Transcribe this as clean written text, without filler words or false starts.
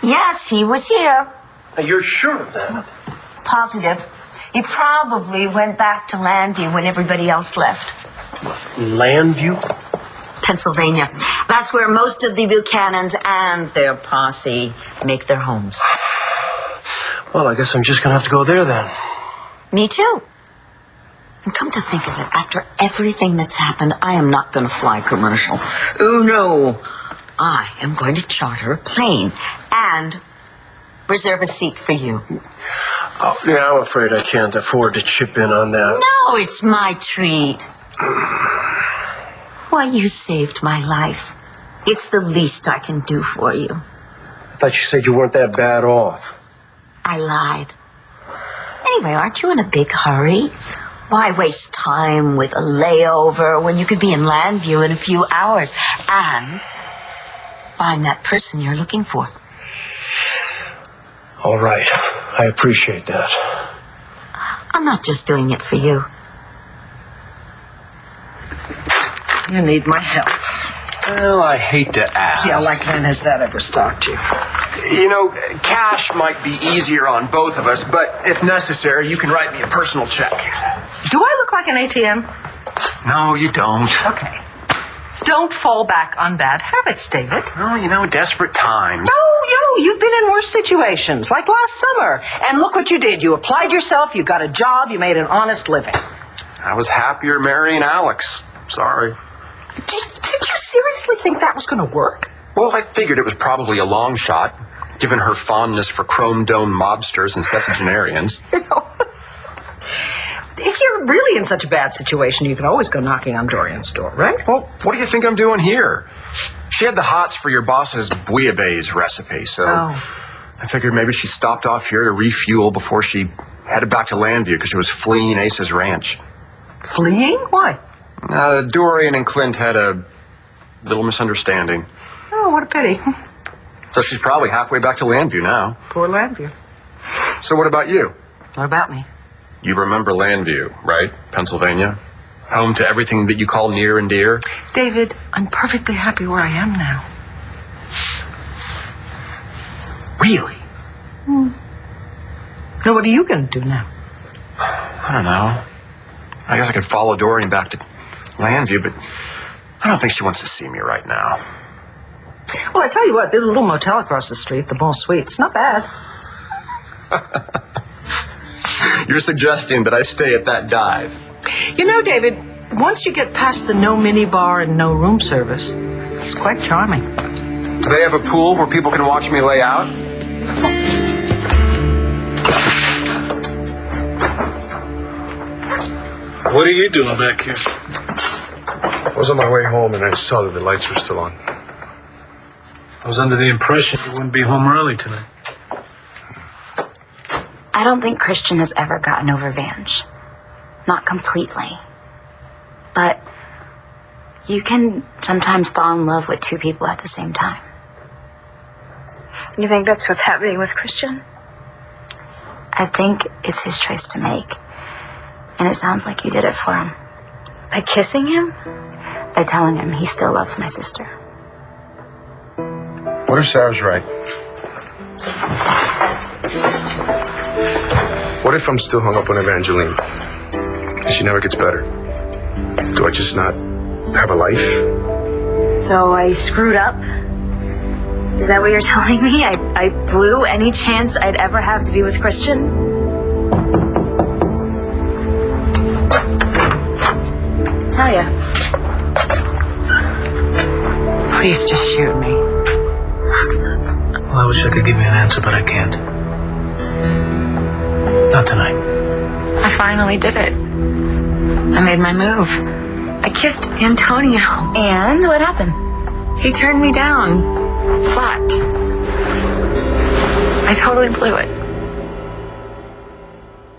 Yes, he was here. You're sure of that? Positive. He probably went back to Landview when everybody else left. Landview? Pennsylvania. That's where most of the Buchanans and their posse make their homes. Well, I guess I'm just going to have to go there then. Me too. And come to think of it, after everything that's happened, I am not going to fly commercial. Oh, no. I am going to charter a plane and reserve a seat for you. Oh, yeah, I'm afraid I can't afford to chip in on that. No, it's my treat. Why, you saved my life. It's the least I can do for you. I thought you said you weren't that bad off. I lied. Anyway, aren't you in a big hurry? Why waste time with a layover when you could be in Landview in a few hours and find that person you're looking for? All right. I appreciate that. I'm not just doing it for you. You need my help. Well, I hate to ask. Yeah, like when has that ever stopped you? You know, cash might be easier on both of us, but if necessary, you can write me a personal check. Do I look like an ATM? No, you don't. Okay. Don't fall back on bad habits, David. Oh, you know, desperate times. No, you've been in worse situations, like last summer. And look what you did. You applied yourself, you got a job, you made an honest living. I was happier marrying Alex. Sorry. Did you seriously think that was going to work? Well, I figured it was probably a long shot, given her fondness for chrome-dome mobsters and septuagenarians. You know, if you're really in such a bad situation, you can always go knocking on Dorian's door, right? Well, what do you think I'm doing here? She had the hots for your boss's bouillabaisse recipe, so I figured maybe she stopped off here to refuel before she headed back to Landview because she was fleeing Ace's ranch. Fleeing? Why? Dorian and Clint had a little misunderstanding. Oh, what a pity. So she's probably halfway back to Landview now. Poor Landview. So what about you? What about me? You remember Landview, right? Pennsylvania? Home to everything that you call near and dear? David, I'm perfectly happy where I am now. Really? Now, what are you going to do now? I don't know. I guess I could follow Dorian back to Landview, but I don't think she wants to see me right now. Well, I tell you what, there's a little motel across the street, the Bon Suites. Not bad. You're suggesting that I stay at that dive? You know, David, once you get past the no minibar and no room service, it's quite charming. Do they have a pool where people can watch me lay out? What are you doing back here? I was on my way home and I saw that the lights were still on. I was under the impression you wouldn't be home early tonight. I don't think Christian has ever gotten over Vange. Not completely. But you can sometimes fall in love with two people at the same time. You think that's what's happening with Christian? I think it's his choice to make. And it sounds like you did it for him. By kissing him? By telling him he still loves my sister. What if Sarah's right? What if I'm still hung up on Evangeline? And she never gets better? Do I just not have a life? So I screwed up? Is that what you're telling me? I blew any chance I'd ever have to be with Christian? Tell ya. Please just shoot me. Well, I wish I could give you an answer, but I can't. Not tonight. I finally did it. I made my move. I kissed Antonio. And what happened? He turned me down. Flat. I totally blew it.